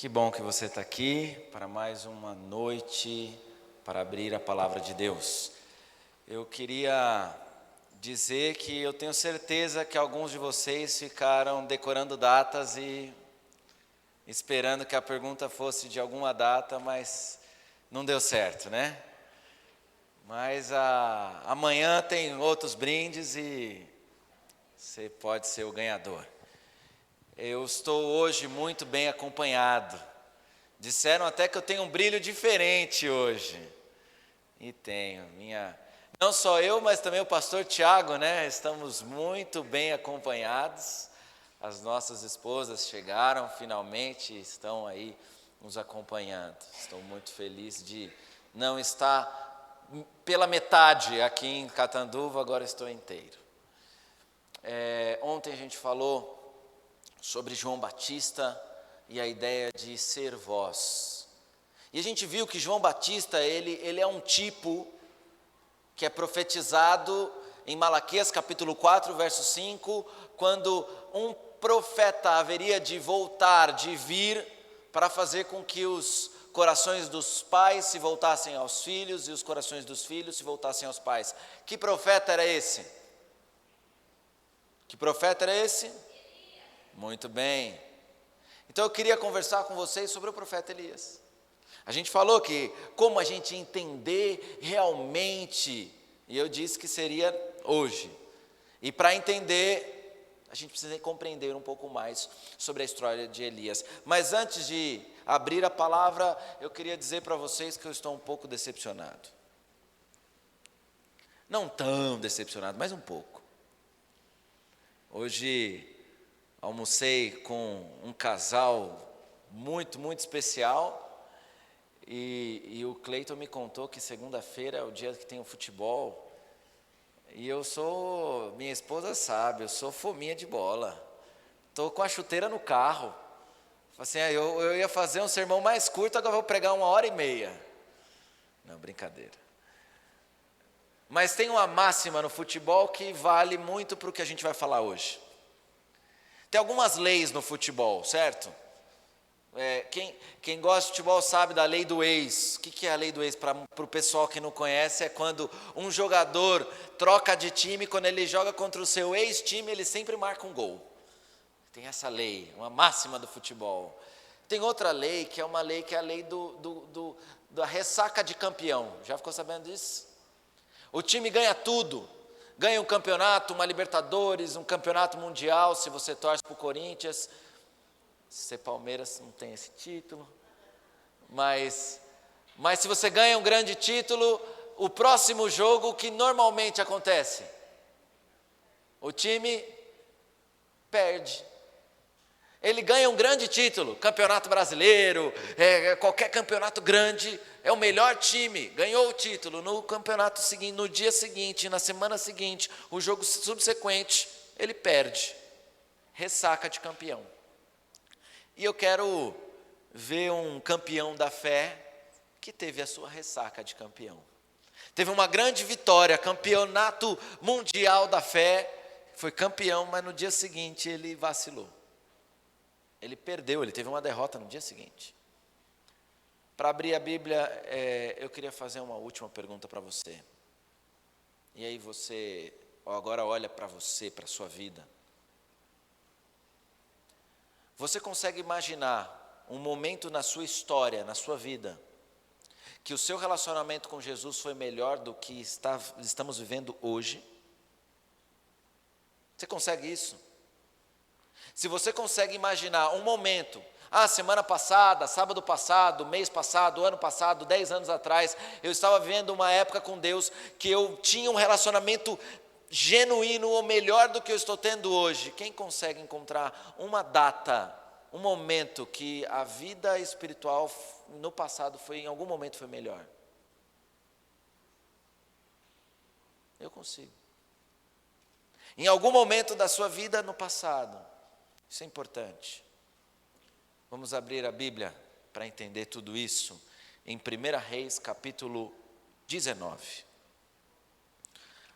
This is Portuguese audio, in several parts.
Que bom que você está aqui para mais uma noite para abrir a palavra de Deus. Eu queria dizer que eu tenho certeza que alguns de vocês ficaram decorando datas e esperando que a pergunta fosse de alguma data, mas não deu certo, né? Mas amanhã tem outros brindes e você pode ser o ganhador. Eu estou hoje muito bem acompanhado. Disseram até que eu tenho um brilho diferente hoje. E tenho. Não só eu, mas também o pastor Tiago, né? Estamos muito bem acompanhados. As nossas esposas chegaram finalmente, estão aí nos acompanhando. Estou muito feliz de não estar pela metade aqui em Catanduva, agora estou inteiro. Ontem a gente falou sobre João Batista e a ideia de ser voz. E a gente viu que João Batista, ele é um tipo que é profetizado em Malaquias capítulo 4, verso 5, quando um profeta haveria de voltar, de vir, para fazer com que os corações dos pais se voltassem aos filhos e os corações dos filhos se voltassem aos pais. Que profeta era esse? Que profeta era esse? Muito bem. Então eu queria conversar com vocês sobre o profeta Elias. A gente falou que como a gente entender realmente, e eu disse que seria hoje. E para entender, a gente precisa compreender um pouco mais sobre a história de Elias. Mas antes de abrir a palavra, eu queria dizer para vocês que eu estou um pouco decepcionado. Não tão decepcionado, mas um pouco. Hoje almocei com um casal muito especial e o Cleiton me contou que segunda-feira é o dia que tem o futebol e minha esposa sabe, eu sou fominha de bola, estou com a chuteira no carro, assim, eu ia fazer um sermão mais curto, agora vou pregar 1h30, não, brincadeira. Mas tem uma máxima no futebol que vale muito para o que a gente vai falar hoje. Tem algumas leis no futebol, certo? Quem gosta de futebol sabe da lei do ex. O que é a lei do ex? Para o pessoal que não conhece, é quando um jogador troca de time, quando ele joga contra o seu ex-time, ele sempre marca um gol. Tem essa lei, uma máxima do futebol. Tem outra lei, que é uma lei que é a lei da ressaca de campeão. Já ficou sabendo disso? O time ganha tudo. Ganha um campeonato, uma Libertadores, um campeonato mundial, se você torce para o Corinthians. Se você é Palmeiras, não tem esse título. Mas se você ganha um grande título, o próximo jogo, o que normalmente acontece? O time perde. Ele ganha um grande título, campeonato brasileiro, qualquer campeonato grande, é o melhor time, ganhou o título. No campeonato seguinte, no dia seguinte, na semana seguinte, o jogo subsequente, ele perde. Ressaca de campeão. E eu quero ver um campeão da fé que teve a sua ressaca de campeão. Teve uma grande vitória, campeonato mundial da fé, foi campeão, mas no dia seguinte ele vacilou. Ele perdeu, ele teve uma derrota no dia seguinte. Para abrir a Bíblia, eu queria fazer uma última pergunta para você. E aí você, agora olha para você, para a sua vida. Você consegue imaginar um momento na sua história, na sua vida, que o seu relacionamento com Jesus foi melhor do que estamos vivendo hoje? Você consegue isso? Se você consegue imaginar um momento, semana passada, sábado passado, mês passado, ano passado, 10 anos atrás, eu estava vivendo uma época com Deus que eu tinha um relacionamento genuíno ou melhor do que eu estou tendo hoje. Quem consegue encontrar uma data, um momento que a vida espiritual no passado em algum momento foi melhor? Eu consigo. Em algum momento da sua vida no passado. Isso é importante. Vamos abrir a Bíblia para entender tudo isso em 1 Reis, capítulo 19.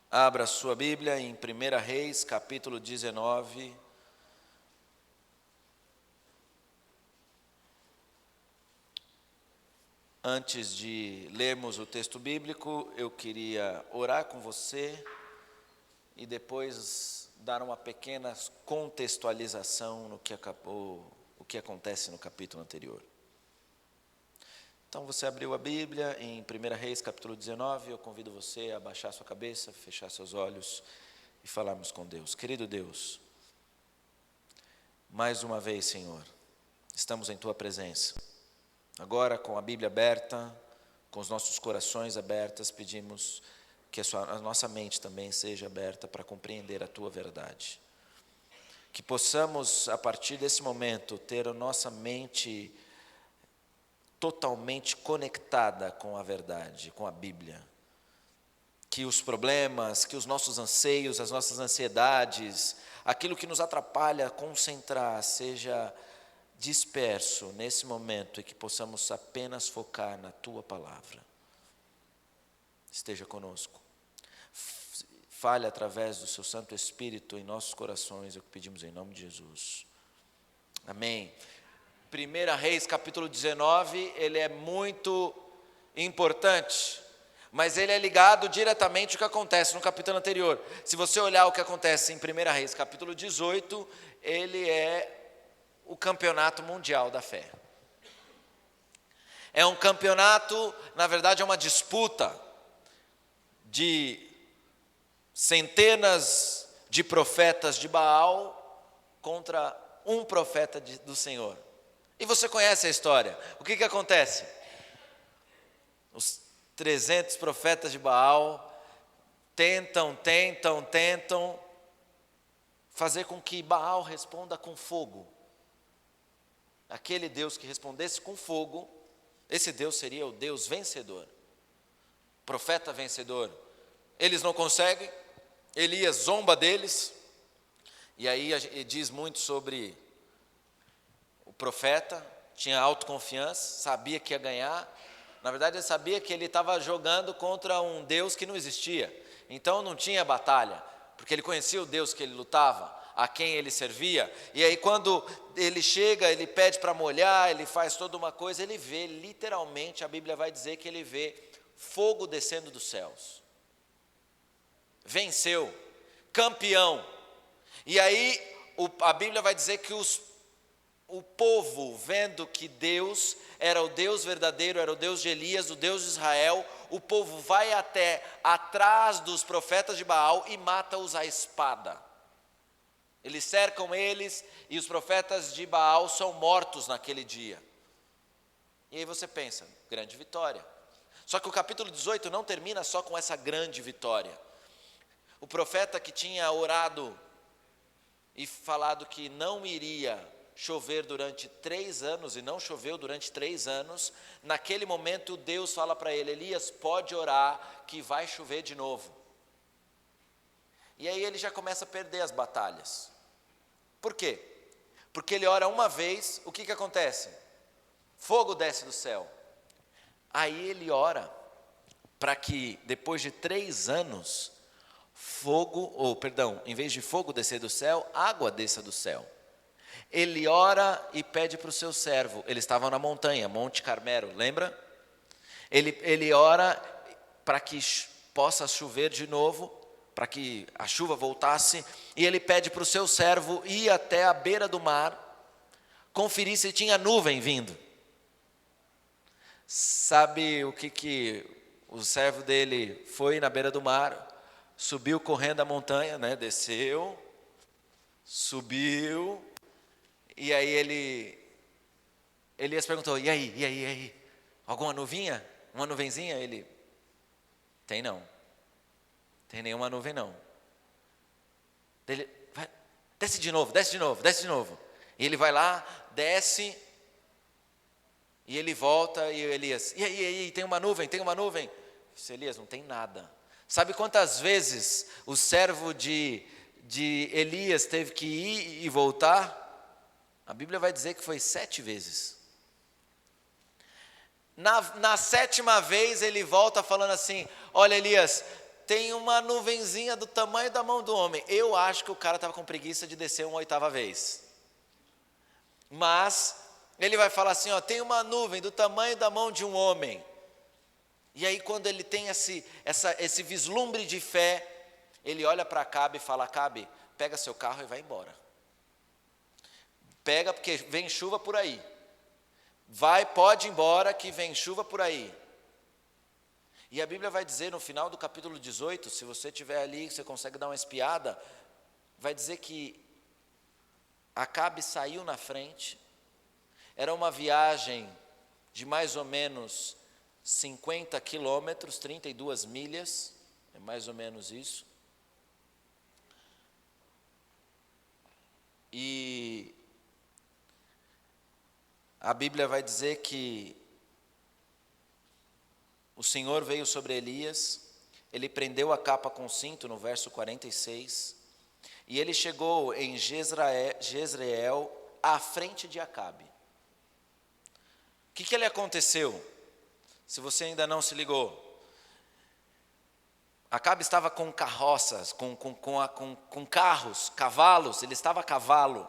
Abra a sua Bíblia em 1 Reis, capítulo 19. Antes de lermos o texto bíblico, eu queria orar com você e depois dar uma pequena contextualização no que o que acontece no capítulo anterior. Então você abriu a Bíblia em 1 Reis capítulo 19, eu convido você a baixar sua cabeça, fechar seus olhos e falarmos com Deus. Querido Deus, mais uma vez, Senhor, estamos em Tua presença. Agora, com a Bíblia aberta, com os nossos corações abertos, pedimos que a nossa mente também seja aberta para compreender a Tua verdade. Que possamos, a partir desse momento, ter a nossa mente totalmente conectada com a verdade, com a Bíblia. Que os problemas, que os nossos anseios, as nossas ansiedades, aquilo que nos atrapalha a concentrar, seja disperso nesse momento e que possamos apenas focar na Tua palavra. Esteja conosco. Fale através do Seu Santo Espírito em nossos corações, é o que pedimos em nome de Jesus. Amém. 1 Reis capítulo 19, ele é muito importante, mas ele é ligado diretamente ao que acontece no capítulo anterior. Se você olhar o que acontece em 1 Reis capítulo 18, ele é o campeonato mundial da fé. É um campeonato, na verdade é uma disputa de centenas de profetas de Baal contra um profeta do Senhor. E você conhece a história. O que acontece? Os 300 profetas de Baal tentam fazer com que Baal responda com fogo. Aquele Deus que respondesse com fogo, esse Deus seria o Deus vencedor, profeta vencedor. Eles não conseguem, Elias zomba deles, e aí diz muito sobre o profeta, tinha autoconfiança, sabia que ia ganhar. Na verdade ele sabia que ele estava jogando contra um Deus que não existia, então não tinha batalha, porque ele conhecia o Deus que ele lutava, a quem ele servia. E aí quando ele chega, ele pede para molhar, ele faz toda uma coisa, ele vê literalmente, a Bíblia vai dizer que ele vê fogo descendo dos céus. Venceu, campeão. E aí a Bíblia vai dizer que o povo, vendo que Deus era o Deus verdadeiro, era o Deus de Elias, o Deus de Israel, o povo vai até atrás dos profetas de Baal e mata-os à espada. Eles cercam eles e os profetas de Baal são mortos naquele dia. E aí você pensa, grande vitória. Só que o capítulo 18 não termina só com essa grande vitória. O profeta que tinha orado e falado que não iria chover durante 3 anos, e não choveu durante 3 anos, naquele momento Deus fala para ele, Elias, pode orar que vai chover de novo. E aí ele já começa a perder as batalhas. Por quê? Porque ele ora uma vez, o que acontece? Fogo desce do céu. Aí ele ora para que depois de 3 anos, em vez de fogo descer do céu, água desça do céu. Ele ora e pede para o seu servo, eles estavam na montanha, Monte Carmelo, lembra? Ele ora para que possa chover de novo, para que a chuva voltasse, e ele pede para o seu servo ir até a beira do mar, conferir se tinha nuvem vindo. Sabe o que o servo dele foi na beira do mar, subiu correndo a montanha, né? Desceu, subiu, e aí Elias perguntou, e aí, alguma nuvinha? Uma nuvenzinha? Ele, tem não, tem nenhuma nuvem não. Ele, desce de novo. E ele vai lá, desce, e ele volta, e Elias, e aí, tem uma nuvem? Disse, Elias, não tem nada. Sabe quantas vezes o servo de Elias teve que ir e voltar? A Bíblia vai dizer que foi 7 vezes. Na 7ª vez ele volta falando assim, olha Elias, tem uma nuvenzinha do tamanho da mão do homem. Eu acho que o cara estava com preguiça de descer uma 8ª vez. Mas Ele vai falar assim, tem uma nuvem do tamanho da mão de um homem. E aí quando ele tem esse vislumbre de fé, ele olha para Acabe e fala, Acabe, pega seu carro e vai embora. Pega porque vem chuva por aí. Pode ir embora que vem chuva por aí. E a Bíblia vai dizer no final do capítulo 18, se você estiver ali, você consegue dar uma espiada, vai dizer que Acabe saiu na frente. Era uma viagem de mais ou menos 50 quilômetros, 32 milhas, é mais ou menos isso. E a Bíblia vai dizer que o Senhor veio sobre Elias, ele prendeu a capa com cinto, no verso 46, e ele chegou em Jezreel, à frente de Acabe. O que ele aconteceu? Se você ainda não se ligou. Acabe estava com carroças, com carros, cavalos, ele estava a cavalo.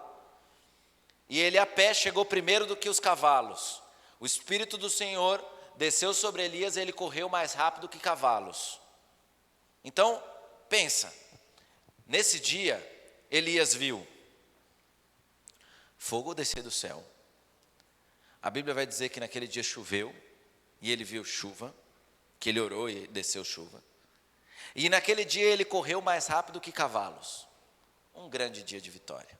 E ele a pé chegou primeiro do que os cavalos. O Espírito do Senhor desceu sobre Elias e ele correu mais rápido que cavalos. Então, pensa, nesse dia, Elias viu fogo descer do céu. A Bíblia vai dizer que naquele dia choveu, e ele viu chuva, que ele orou e desceu chuva. E naquele dia ele correu mais rápido que cavalos. Um grande dia de vitória.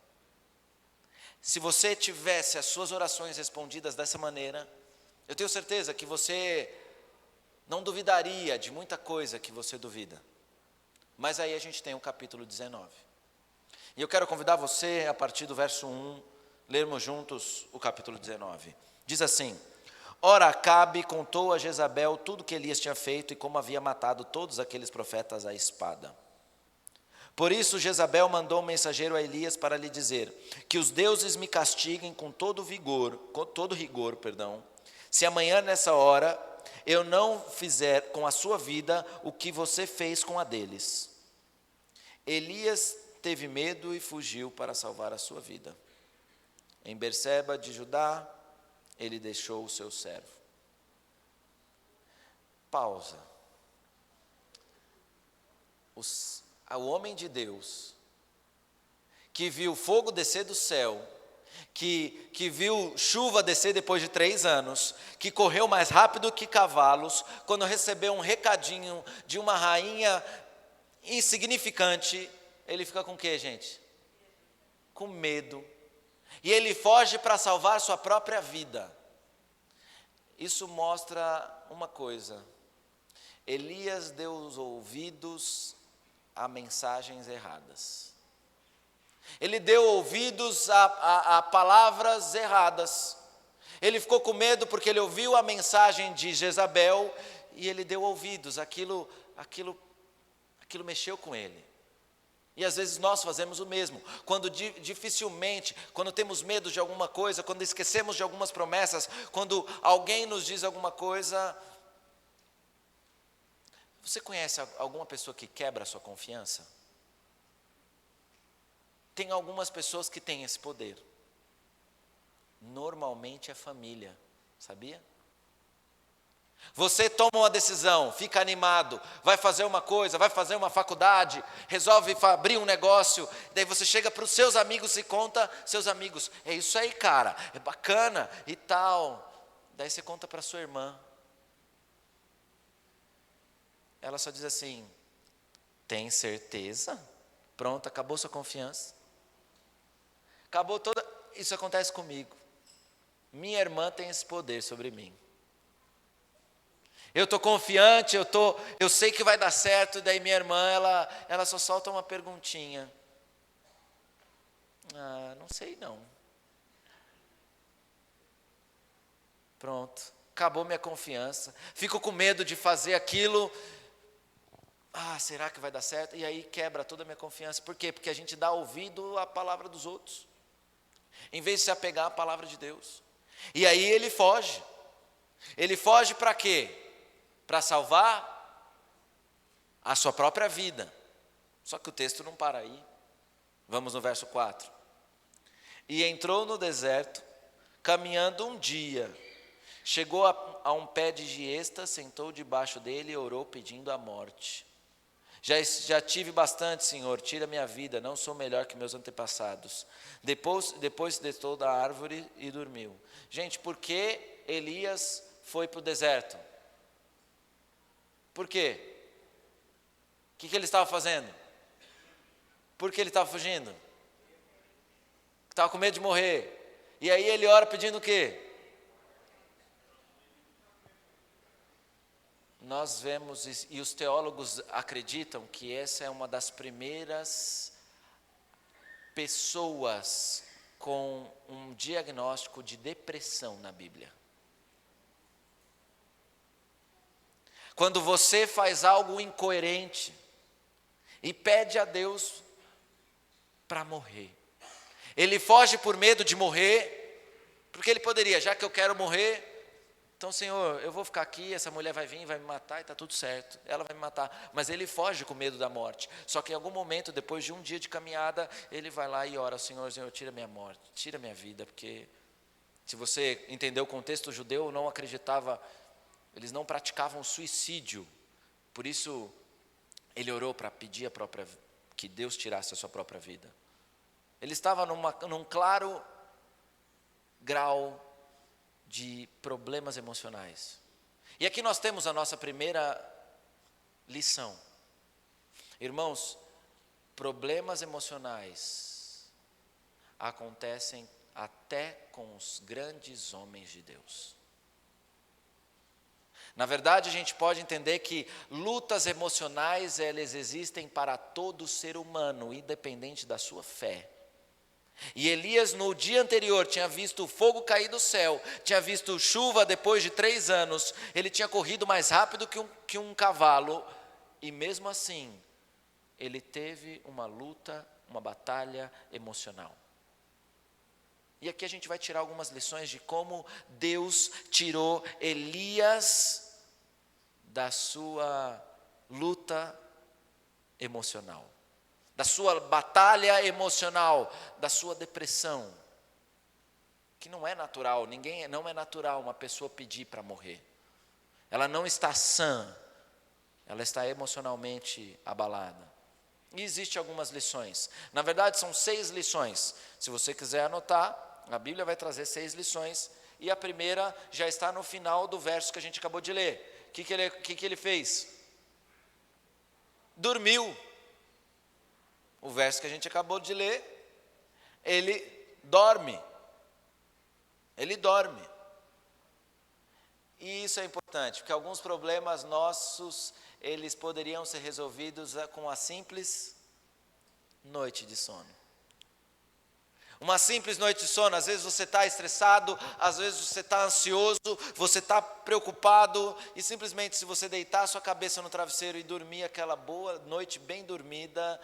Se você tivesse as suas orações respondidas dessa maneira, eu tenho certeza que você não duvidaria de muita coisa que você duvida. Mas aí a gente tem o capítulo 19. E eu quero convidar você, a partir do verso 1, lermos juntos o capítulo 19. Diz assim: Ora, Acabe contou a Jezabel tudo que Elias tinha feito e como havia matado todos aqueles profetas à espada. Por isso Jezabel mandou um mensageiro a Elias para lhe dizer: que os deuses me castiguem com todo rigor, se amanhã nessa hora eu não fizer com a sua vida o que você fez com a deles. Elias teve medo e fugiu para salvar a sua vida. Em Berseba de Judá, ele deixou o seu servo. Pausa. O homem de Deus, que viu fogo descer do céu, que viu chuva descer depois de 3 anos, que correu mais rápido que cavalos, quando recebeu um recadinho de uma rainha insignificante, ele fica com o quê, gente? Com medo. E ele foge para salvar sua própria vida. Isso mostra uma coisa: Elias deu os ouvidos a mensagens erradas. Ele deu ouvidos a palavras erradas. Ele ficou com medo porque ele ouviu a mensagem de Jezabel e ele deu ouvidos. Aquilo mexeu com ele. E às vezes nós fazemos o mesmo, quando dificilmente, quando temos medo de alguma coisa, quando esquecemos de algumas promessas, quando alguém nos diz alguma coisa. Você conhece alguma pessoa que quebra a sua confiança? Tem algumas pessoas que têm esse poder. Normalmente é família, sabia? Você toma uma decisão, fica animado, vai fazer uma coisa, vai fazer uma faculdade, resolve abrir um negócio, daí você chega para os seus amigos e conta, seus amigos, é isso aí, cara, é bacana e tal. Daí você conta para sua irmã. Ela só diz assim: tem certeza? Pronto, acabou sua confiança. Acabou toda. Isso acontece comigo. Minha irmã tem esse poder sobre mim. Eu estou confiante, eu sei que vai dar certo, e daí minha irmã, ela só solta uma perguntinha. Não sei não. Pronto, acabou minha confiança. Fico com medo de fazer aquilo. Será que vai dar certo? E aí quebra toda a minha confiança. Por quê? Porque a gente dá ouvido à palavra dos outros, em vez de se apegar à palavra de Deus. E aí ele foge. Ele foge para quê? Para salvar a sua própria vida. Só que o texto não para aí. Vamos no verso 4. E entrou no deserto, Caminhando um dia, chegou a um pé de giesta, sentou debaixo dele e orou pedindo a morte. Já tive bastante, Senhor, tira minha vida, não sou melhor que meus antepassados. Depois se deitou da árvore e dormiu. Gente, por que Elias foi para o deserto? Por quê? O que ele estava fazendo? Por que ele estava fugindo? Estava com medo de morrer. E aí ele ora pedindo o quê? Nós vemos, e os teólogos acreditam que essa é uma das primeiras pessoas com um diagnóstico de depressão na Bíblia. Quando você faz algo incoerente e pede a Deus para morrer. Ele foge por medo de morrer, porque ele poderia, já que eu quero morrer, então, Senhor, eu vou ficar aqui, essa mulher vai vir, vai me matar e está tudo certo. Ela vai me matar, mas ele foge com medo da morte. Só que em algum momento, depois de um dia de caminhada, ele vai lá e ora, Senhor, tira minha morte, tira minha vida, porque se você entender o contexto judeu, não acreditava, eles não praticavam suicídio. Por isso, ele orou para pedir que Deus tirasse a sua própria vida. Ele estava num claro grau de problemas emocionais. E aqui nós temos a nossa primeira lição. Irmãos, problemas emocionais acontecem até com os grandes homens de Deus. Na verdade, a gente pode entender que lutas emocionais, elas existem para todo ser humano, independente da sua fé. E Elias no dia anterior tinha visto o fogo cair do céu, tinha visto chuva depois de 3 anos, ele tinha corrido mais rápido que um cavalo, e mesmo assim, ele teve uma luta, uma batalha emocional. E aqui a gente vai tirar algumas lições de como Deus tirou Elias da sua luta emocional, da sua batalha emocional, da sua depressão, que não é natural, não é natural uma pessoa pedir para morrer. Ela não está sã, ela está emocionalmente abalada. E existem algumas lições. Na verdade, são 6 lições. Se você quiser anotar, a Bíblia vai trazer 6 lições. E a primeira já está no final do verso que a gente acabou de ler. O que ele fez? Dormiu. O verso que a gente acabou de ler, ele dorme. Ele dorme. E isso é importante, porque alguns problemas nossos, eles poderiam ser resolvidos com uma simples noite de sono. Uma simples noite de sono, às vezes você está estressado, às vezes você está ansioso, você está preocupado, e simplesmente se você deitar a sua cabeça no travesseiro e dormir aquela boa noite bem dormida,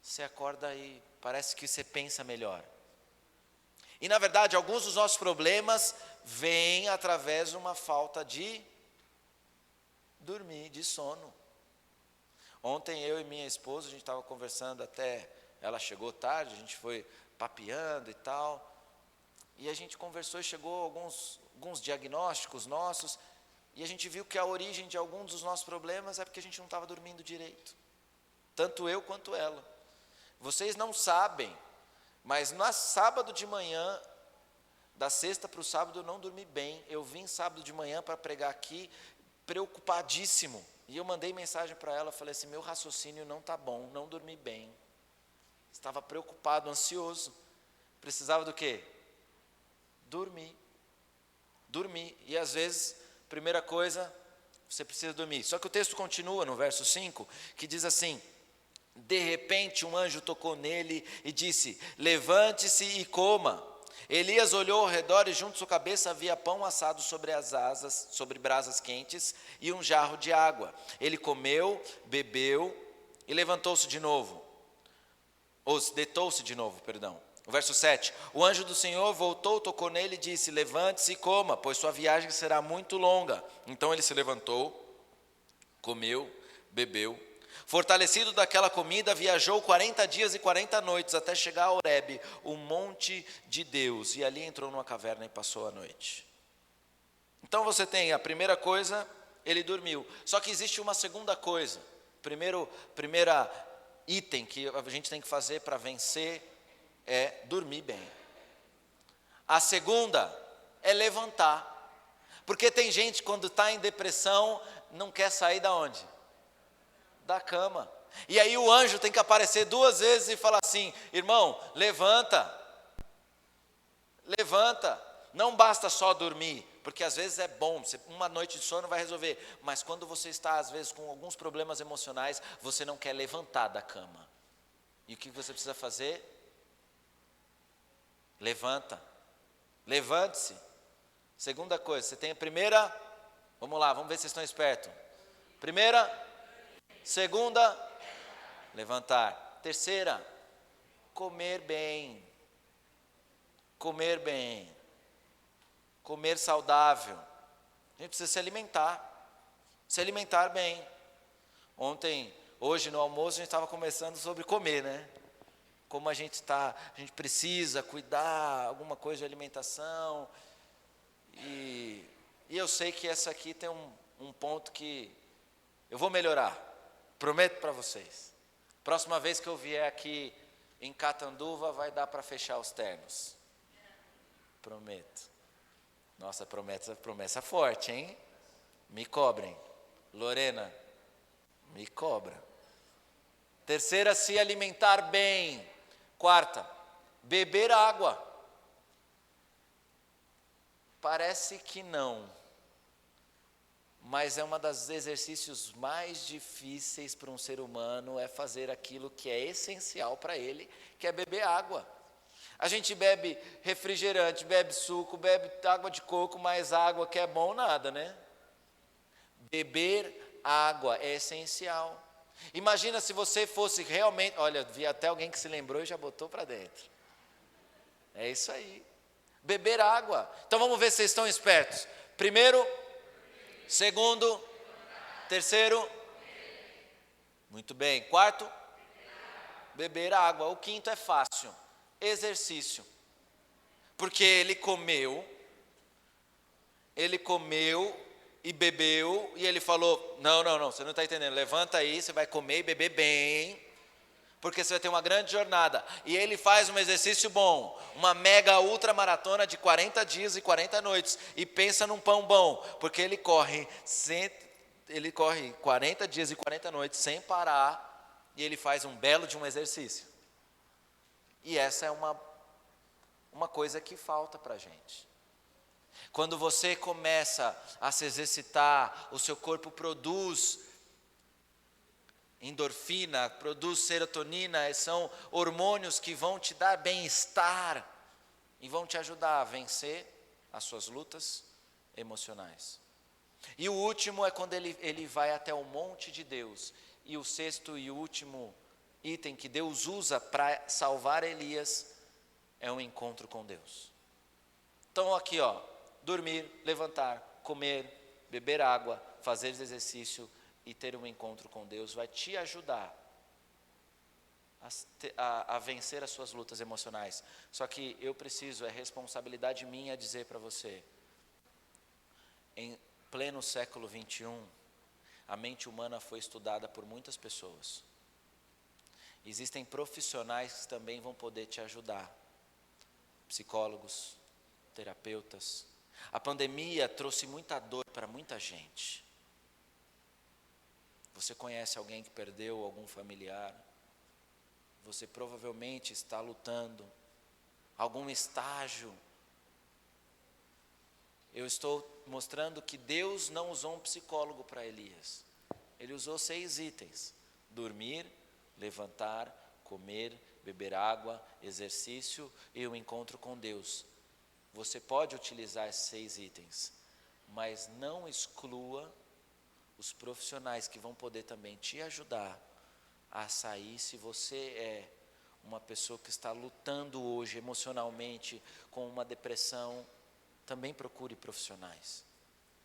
você acorda e parece que você pensa melhor. E na verdade, alguns dos nossos problemas vêm através de uma falta de dormir, de sono. Ontem eu e minha esposa, a gente estava conversando até, ela chegou tarde, a gente foi papeando e tal, e a gente conversou e chegou alguns diagnósticos nossos, e a gente viu que a origem de alguns dos nossos problemas é porque a gente não estava dormindo direito, tanto eu quanto ela. Vocês não sabem, mas no sábado de manhã, da sexta para o sábado eu não dormi bem. Eu vim sábado de manhã para pregar aqui, preocupadíssimo. E eu mandei mensagem para ela, falei assim, meu raciocínio não está bom, não dormi bem. Estava preocupado, ansioso. Precisava do quê? Dormir. Dormir. E às vezes, primeira coisa, você precisa dormir. Só que o texto continua no verso 5, que diz assim, de repente um anjo tocou nele e disse, levante-se e coma. Elias olhou ao redor e junto à sua cabeça havia pão assado sobre as asas, sobre brasas quentes e um jarro de água. Ele comeu, bebeu e levantou-se de novo. Deitou-se de novo, perdão. O verso 7, o anjo do Senhor voltou, tocou nele e disse, levante-se e coma, pois sua viagem será muito longa. Então ele se levantou, comeu, bebeu. Fortalecido daquela comida, viajou 40 dias e 40 noites até chegar a Horebe, o monte de Deus. E ali entrou numa caverna e passou a noite. Então você tem a primeira coisa, ele dormiu. Só que existe uma segunda coisa. Primeira item que a gente tem que fazer para vencer é dormir bem. A segunda é levantar. Porque tem gente quando está em depressão, não quer sair da onde? Da cama. E aí o anjo tem que aparecer 2 vezes e falar assim: irmão, levanta. Levanta. Não basta só dormir, porque às vezes é bom, uma noite de sono vai resolver. Mas quando você está às vezes com alguns problemas emocionais, você não quer levantar da cama. E o que você precisa fazer? Levanta. Levante-se. Segunda coisa, você tem a primeira, vamos lá, vamos ver se vocês estão espertos. Primeira, segunda, levantar. Terceira, comer bem. Comer bem. Comer saudável. A gente precisa se alimentar bem. Hoje no almoço a gente estava conversando sobre comer, né? Como a gente precisa cuidar, alguma coisa de alimentação. E eu sei que essa aqui tem um ponto que eu vou melhorar, prometo para vocês. Próxima vez que eu vier aqui em Catanduva, vai dar para fechar os ternos. Prometo. Nossa, promessa forte, hein? Me cobrem. Lorena, me cobra. Terceira, se alimentar bem. Quarta, beber água. Parece que não, mas é um dos exercícios mais difíceis para um ser humano, é fazer aquilo que é essencial para ele, que é beber água. A gente bebe refrigerante, bebe suco, bebe água de coco, mas água que é bom nada, né? Beber água é essencial. Imagina se você fosse realmente, olha, vi até alguém que se lembrou e já botou para dentro. É isso aí. Beber água. Então vamos ver se vocês estão espertos. Primeiro, segundo, terceiro. Muito bem. Quarto, beber água. O quinto é fácil. Exercício. Porque ele comeu e bebeu, e ele falou: não, você não está entendendo, levanta aí, você vai comer e beber bem, porque você vai ter uma grande jornada. E ele faz um exercício bom, uma mega ultra maratona de 40 dias e 40 noites, e pensa num pão bom, porque ele corre 40 dias e 40 noites sem parar, e ele faz um belo de um exercício. E essa é uma coisa que falta para a gente. Quando você começa a se exercitar, o seu corpo produz endorfina, produz serotonina, são hormônios que vão te dar bem-estar e vão te ajudar a vencer as suas lutas emocionais. E o último é quando ele vai até o monte de Deus. E o sexto e último item que Deus usa para salvar Elias é um encontro com Deus. Então aqui, dormir, levantar, comer, beber água, fazer exercício e ter um encontro com Deus vai te ajudar a vencer as suas lutas emocionais. Só que é responsabilidade minha dizer para você, em pleno século 21, a mente humana foi estudada por muitas pessoas. Existem profissionais que também vão poder te ajudar, psicólogos, terapeutas. A pandemia trouxe muita dor para muita gente. Você conhece alguém que perdeu algum familiar? Você provavelmente está lutando algum estágio. Eu estou mostrando que Deus não usou um psicólogo para Elias. Ele usou 6 itens: dormir, levantar, comer, beber água, exercício e o encontro com Deus. Você pode utilizar esses 6 itens, mas não exclua os profissionais que vão poder também te ajudar a sair. Se você é uma pessoa que está lutando hoje emocionalmente com uma depressão, também procure profissionais.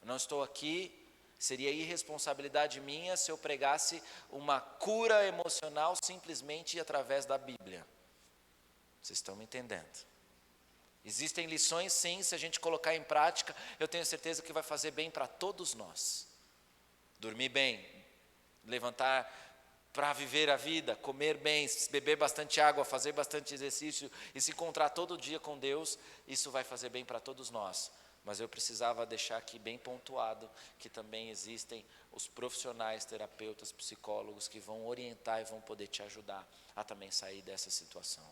Eu não estou aqui Seria irresponsabilidade minha se eu pregasse uma cura emocional simplesmente através da Bíblia. Vocês estão me entendendo? Existem lições, sim, se a gente colocar em prática, eu tenho certeza que vai fazer bem para todos nós. Dormir bem, levantar para viver a vida, comer bem, beber bastante água, fazer bastante exercício e se encontrar todo dia com Deus, isso vai fazer bem para todos nós. Mas eu precisava deixar aqui bem pontuado que também existem os profissionais, terapeutas, psicólogos que vão orientar e vão poder te ajudar a também sair dessa situação.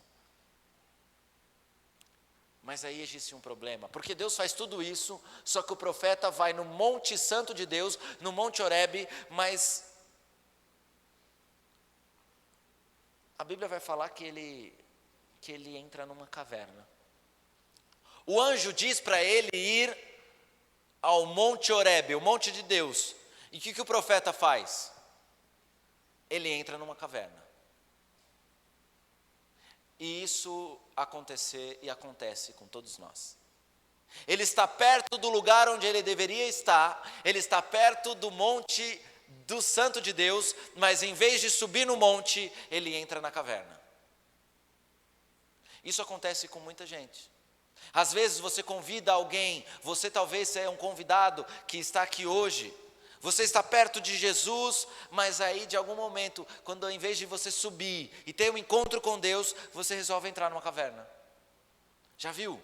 Mas aí existe um problema, porque Deus faz tudo isso, só que o profeta vai no Monte Santo de Deus, no Monte Horebe, mas a Bíblia vai falar que ele entra numa caverna. O anjo diz para ele ir ao Monte Horebe, o Monte de Deus. E o que o profeta faz? Ele entra numa caverna. E isso acontece com todos nós. Ele está perto do lugar onde ele deveria estar, ele está perto do monte do Santo de Deus, mas em vez de subir no monte, ele entra na caverna. Isso acontece com muita gente. Às vezes você convida alguém, você talvez é um convidado que está aqui hoje, você está perto de Jesus, mas aí de algum momento, quando em vez de você subir e ter um encontro com Deus, você resolve entrar numa caverna. Já viu?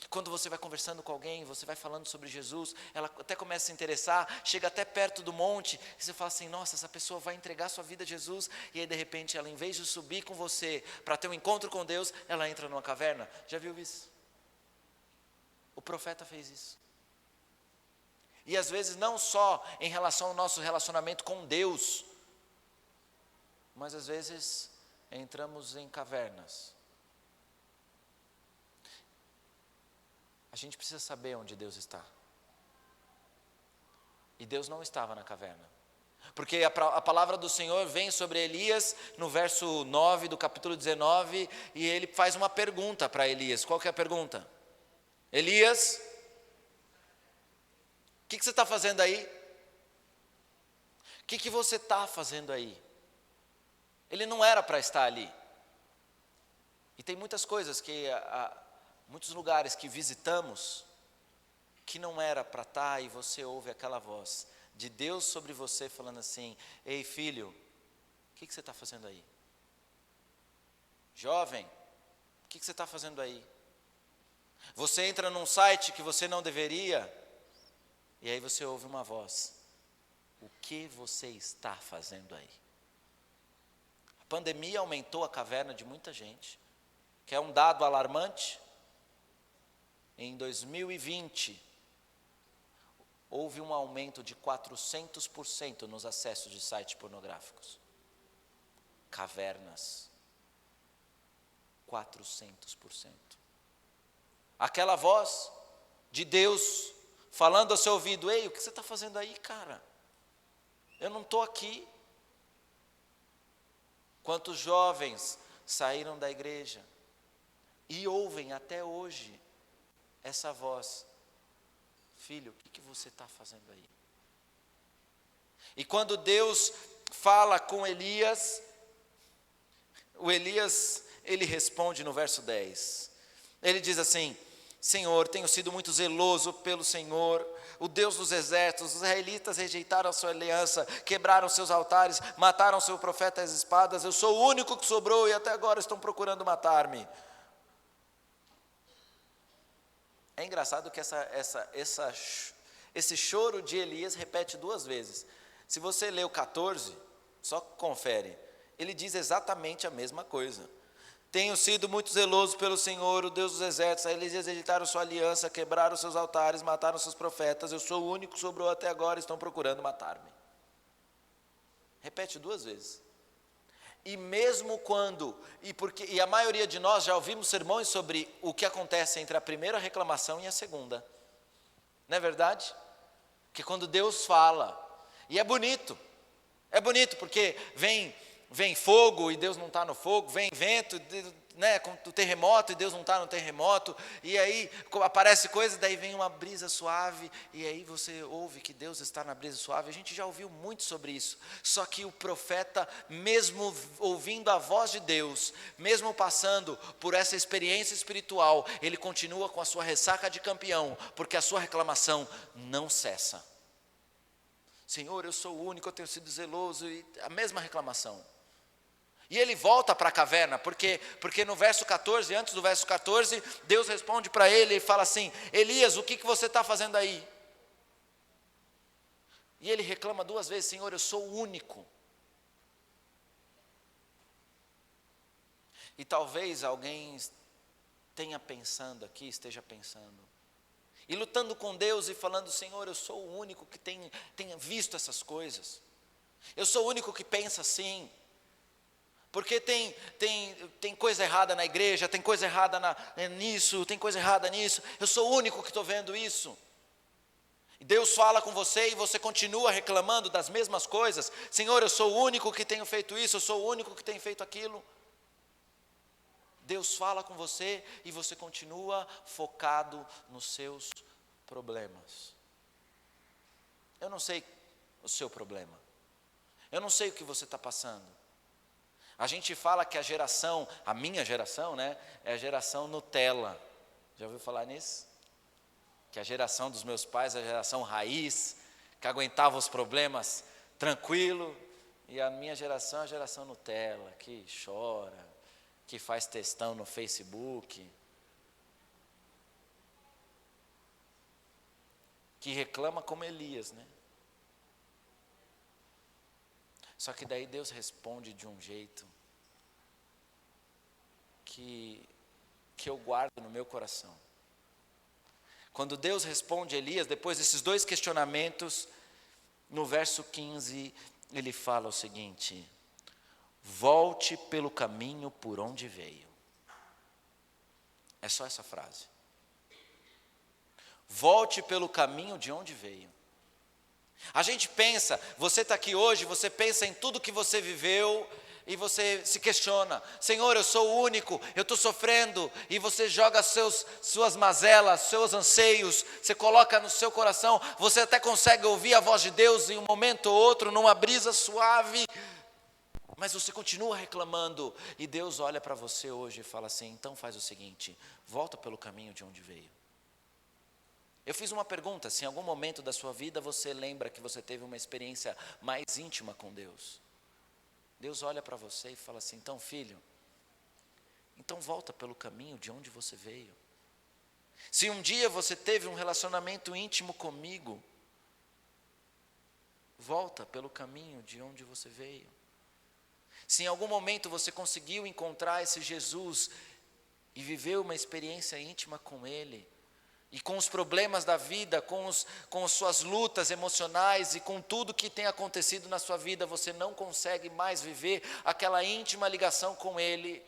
Quando você vai conversando com alguém, você vai falando sobre Jesus, ela até começa a se interessar, chega até perto do monte, e você fala assim, nossa, essa pessoa vai entregar sua vida a Jesus, e aí de repente ela, em vez de subir com você, para ter um encontro com Deus, ela entra numa caverna. Já viu isso? O profeta fez isso. E às vezes não só em relação ao nosso relacionamento com Deus, mas às vezes entramos em cavernas. A gente precisa saber onde Deus está. E Deus não estava na caverna. Porque a palavra do Senhor vem sobre Elias no verso 9 do capítulo 19, e ele faz uma pergunta para Elias. Qual que é a pergunta? Elias, o que você está fazendo aí? O que você está fazendo aí? Ele não era para estar ali. E tem muitas coisas muitos lugares que visitamos, que não era para estar, e você ouve aquela voz de Deus sobre você falando assim, ei filho, o que você está fazendo aí? Jovem, o que você está fazendo aí? Você entra num site que você não deveria, e aí você ouve uma voz, o que você está fazendo aí? A pandemia aumentou a caverna de muita gente, que é um dado alarmante. Em 2020, houve um aumento de 400% nos acessos de sites pornográficos. Cavernas. 400%. Aquela voz de Deus falando ao seu ouvido, ei, o que você está fazendo aí, cara? Eu não estou aqui. Quantos jovens saíram da igreja e ouvem até hoje essa voz, filho, o que você está fazendo aí? E quando Deus fala com Elias, o Elias, ele responde no verso 10, ele diz assim, Senhor, tenho sido muito zeloso pelo Senhor, o Deus dos exércitos, os israelitas rejeitaram a sua aliança, quebraram seus altares, mataram seu profeta às espadas, eu sou o único que sobrou e até agora estão procurando matar-me. É engraçado que esse choro de Elias repete 2 vezes. Se você lê o 14, só confere, ele diz exatamente a mesma coisa. Tenho sido muito zeloso pelo Senhor, o Deus dos exércitos, eles rejeitaram sua aliança, quebraram seus altares, mataram seus profetas, eu sou o único que sobrou até agora, estão procurando matar-me. Repete 2 vezes. E mesmo quando, e a maioria de nós já ouvimos sermões sobre o que acontece entre a primeira reclamação e a segunda. Não é verdade? Que quando Deus fala, e é bonito porque vem fogo e Deus não está no fogo, vem vento, né, com o terremoto e Deus não está no terremoto, e aí aparece coisa, daí vem uma brisa suave, e aí você ouve que Deus está na brisa suave. A gente já ouviu muito sobre isso, só que o profeta, mesmo ouvindo a voz de Deus, mesmo passando por essa experiência espiritual, ele continua com a sua ressaca de campeão, porque a sua reclamação não cessa. Senhor, eu sou o único, eu tenho sido zeloso, e a mesma reclamação. E ele volta para a caverna, porque no verso 14, antes do verso 14, Deus responde para ele e fala assim: Elias, o que você está fazendo aí? E ele reclama 2 vezes: Senhor, eu sou o único. E talvez alguém esteja pensando, e lutando com Deus e falando: Senhor, eu sou o único que tenha visto essas coisas, eu sou o único que pensa assim. Porque tem coisa errada na igreja, tem coisa errada nisso, tem coisa errada nisso. Eu sou o único que estou vendo isso. E Deus fala com você e você continua reclamando das mesmas coisas. Senhor, eu sou o único que tenho feito isso, eu sou o único que tenho feito aquilo. Deus fala com você e você continua focado nos seus problemas. Eu não sei o seu problema. Eu não sei o que você está passando. A gente fala que a minha geração, né, é a geração Nutella. Já ouviu falar nisso? Que a geração dos meus pais é a geração raiz, que aguentava os problemas tranquilo. E a minha geração é a geração Nutella, que chora, que faz textão no Facebook, que reclama como Elias, né? Só que daí Deus responde de um jeito que eu guardo no meu coração. Quando Deus responde a Elias, depois desses 2 questionamentos, no verso 15, ele fala o seguinte: volte pelo caminho por onde veio. É só essa frase. Volte pelo caminho de onde veio. A gente pensa, você está aqui hoje, você pensa em tudo que você viveu e você se questiona: Senhor, eu sou o único, eu estou sofrendo. E você joga suas mazelas, seus anseios, você coloca no seu coração. Você até consegue ouvir a voz de Deus em um momento ou outro, numa brisa suave, mas você continua reclamando. E Deus olha para você hoje e fala assim: então faz o seguinte, volta pelo caminho de onde veio. Eu fiz uma pergunta: se em algum momento da sua vida você lembra que você teve uma experiência mais íntima com Deus? Deus olha para você e fala assim: então filho, então volta pelo caminho de onde você veio. Se um dia você teve um relacionamento íntimo comigo, volta pelo caminho de onde você veio. Se em algum momento você conseguiu encontrar esse Jesus e viveu uma experiência íntima com Ele, e com os problemas da vida, com as suas lutas emocionais e com tudo que tem acontecido na sua vida, você não consegue mais viver aquela íntima ligação com Ele,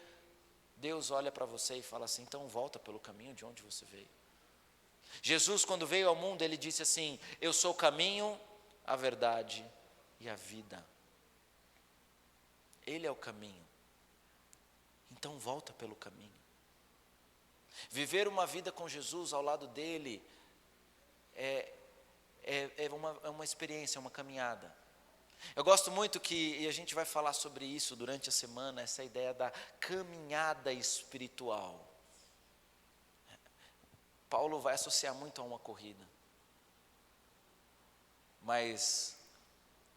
Deus olha para você e fala assim: então volta pelo caminho de onde você veio. Jesus, quando veio ao mundo, Ele disse assim: eu sou o caminho, a verdade e a vida. Ele é o caminho. Então volta pelo caminho. Viver uma vida com Jesus ao lado dele é uma experiência, é uma caminhada. Eu gosto muito e a gente vai falar sobre isso durante a semana, essa ideia da caminhada espiritual. Paulo vai associar muito a uma corrida, mas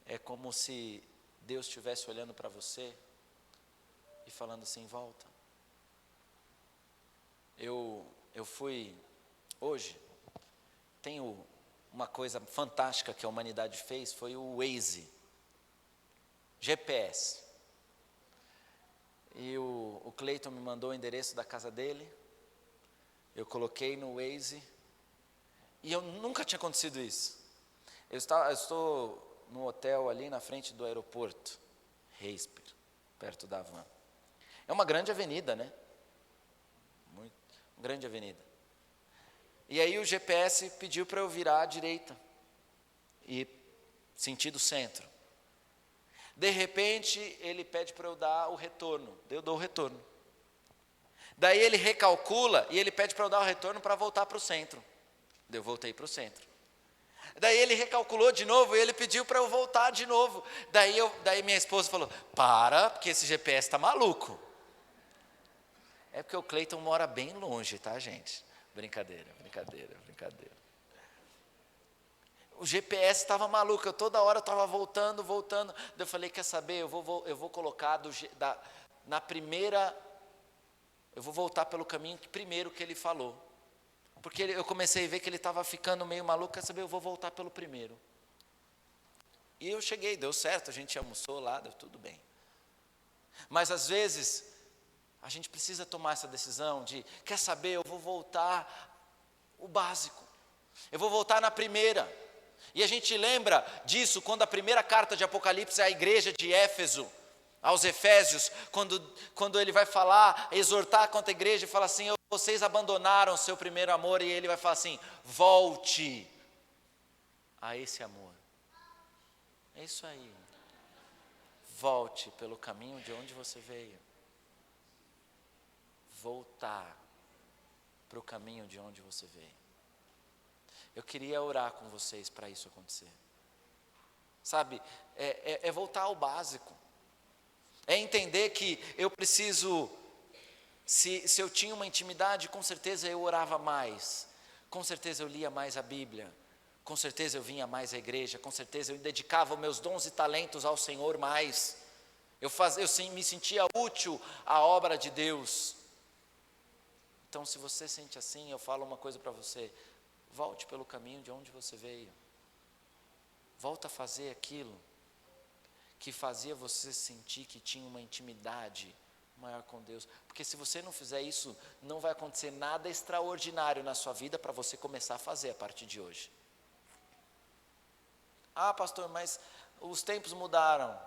é como se Deus estivesse olhando para você e falando assim: volta. Eu fui, hoje, tenho uma coisa fantástica que a humanidade fez, foi o Waze, GPS. E o Cleiton me mandou o endereço da casa dele, eu coloquei no Waze, e nunca tinha acontecido isso. Eu estou no hotel ali na frente do aeroporto, Reisper, perto da Havan. É uma grande avenida, né? Grande avenida. E aí o GPS pediu para eu virar à direita e sentido centro. De repente ele pede para eu dar o retorno. Eu dou o retorno. Daí ele recalcula e ele pede para eu dar o retorno para voltar para o centro. Eu voltei para o centro. Daí ele recalculou de novo e ele pediu para eu voltar de novo. Daí minha esposa falou, porque esse GPS está maluco. É porque o Cleiton mora bem longe, tá, gente? Brincadeira. O GPS estava maluco, eu toda hora estava voltando. Daí eu falei, quer saber, eu vou colocar na primeira, eu vou voltar pelo caminho primeiro que ele falou. Porque eu comecei a ver que ele estava ficando meio maluco, quer saber, eu vou voltar pelo primeiro. E eu cheguei, deu certo, a gente almoçou lá, deu tudo bem. Mas às vezes, a gente precisa tomar essa decisão de, quer saber, eu vou voltar o básico. Eu vou voltar na primeira. E a gente lembra disso quando a primeira carta de Apocalipse à igreja de Éfeso, aos Efésios, quando ele vai falar, exortar contra a igreja e fala assim, vocês abandonaram o seu primeiro amor, e ele vai falar assim, volte a esse amor. É isso aí. Volte pelo caminho de onde você veio. Voltar para o caminho de onde você veio. Eu queria orar com vocês para isso acontecer. Sabe, é voltar ao básico. É entender que eu preciso, se eu tinha uma intimidade, com certeza eu orava mais. Com certeza eu lia mais a Bíblia. Com certeza eu vinha mais à igreja. Com certeza eu dedicava meus dons e talentos ao Senhor mais. Eu me sentia útil à obra de Deus. Então, se você sente assim, eu falo uma coisa para você. Volte pelo caminho de onde você veio. Volta a fazer aquilo que fazia você sentir que tinha uma intimidade maior com Deus. Porque se você não fizer isso, não vai acontecer nada extraordinário na sua vida para você começar a fazer a partir de hoje. Ah, pastor, mas os tempos mudaram.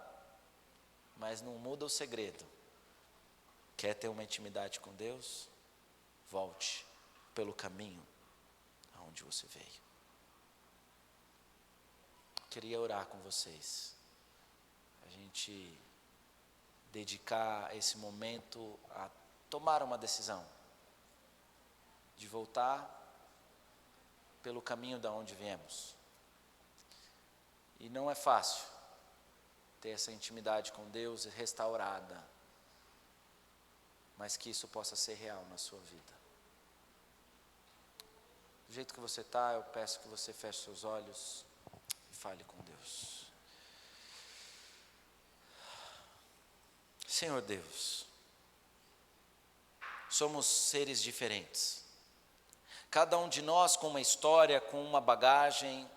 Mas não muda o segredo. Quer ter uma intimidade com Deus? Volte pelo caminho aonde você veio. Queria orar com vocês. A gente dedicar esse momento a tomar uma decisão de voltar pelo caminho da onde viemos. E não é fácil ter essa intimidade com Deus restaurada, mas que isso possa ser real na sua vida. Do jeito que você está, eu peço que você feche seus olhos e fale com Deus. Senhor Deus, somos seres diferentes. Cada um de nós com uma história, com uma bagagem.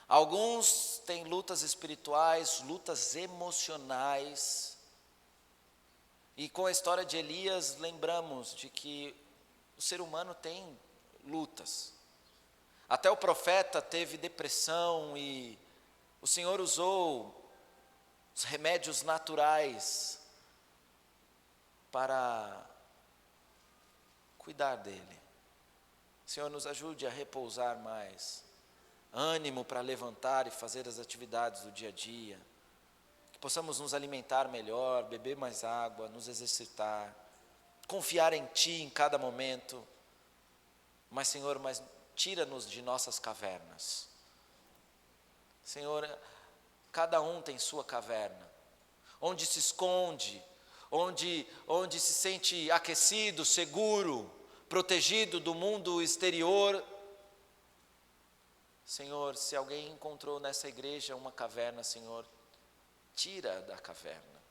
Alguns têm lutas espirituais, lutas emocionais. E com a história de Elias, lembramos de que o ser humano tem lutas. Até o profeta teve depressão e o Senhor usou os remédios naturais para cuidar dele. Senhor, nos ajude a repousar mais, ânimo para levantar e fazer as atividades do dia a dia, que possamos nos alimentar melhor, beber mais água, nos exercitar, confiar em Ti em cada momento. Mas, Senhor, tira-nos de nossas cavernas. Senhor, cada um tem sua caverna, onde se esconde, onde se sente aquecido, seguro, protegido do mundo exterior. Senhor, se alguém encontrou nessa igreja uma caverna, Senhor, tira da caverna.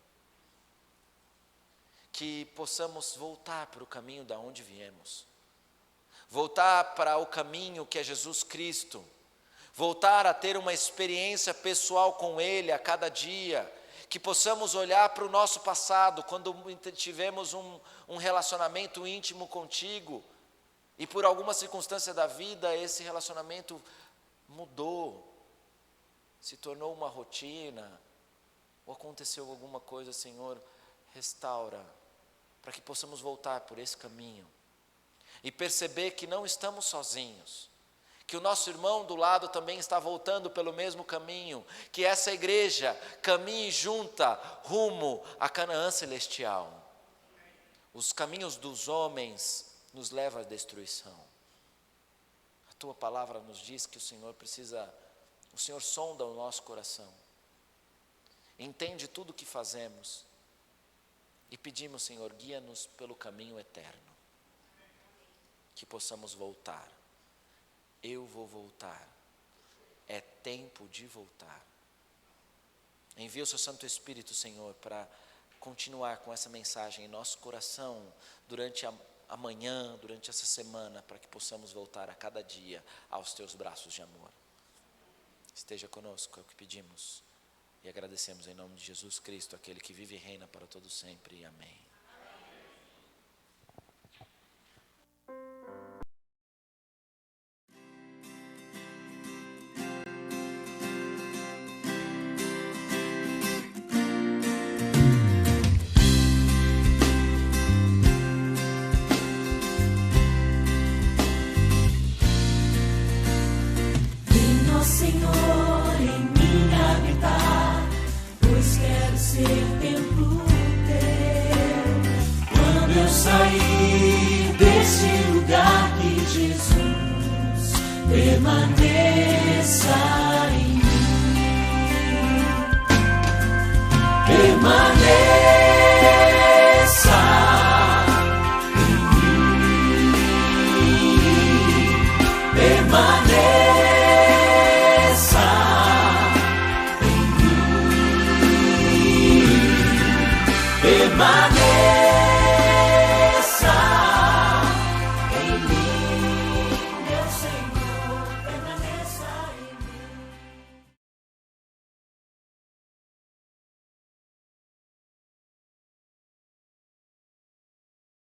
Que possamos voltar para o caminho da onde viemos. Voltar para o caminho que é Jesus Cristo. Voltar a ter uma experiência pessoal com Ele a cada dia. Que possamos olhar para o nosso passado, quando tivemos um relacionamento íntimo contigo, e por alguma circunstância da vida, esse relacionamento mudou, se tornou uma rotina, ou aconteceu alguma coisa, Senhor, restaura, para que possamos voltar por esse caminho, e perceber que não estamos sozinhos, que o nosso irmão do lado também está voltando pelo mesmo caminho, que essa igreja caminhe junta rumo a Canaã celestial. Os caminhos dos homens nos levam à destruição. A tua palavra nos diz que o Senhor sonda o nosso coração, entende tudo o que fazemos, e pedimos, Senhor, guia-nos pelo caminho eterno, que possamos voltar. Eu vou voltar, é tempo de voltar. Envia o seu Santo Espírito, Senhor, para continuar com essa mensagem em nosso coração durante a manhã, durante essa semana, para que possamos voltar a cada dia aos teus braços de amor. Esteja conosco, é o que pedimos e agradecemos em nome de Jesus Cristo, aquele que vive e reina para todo sempre. Amém. Senhor, em mim habitar, pois quero ser templo teu. Quando eu sair deste lugar, que Jesus permaneça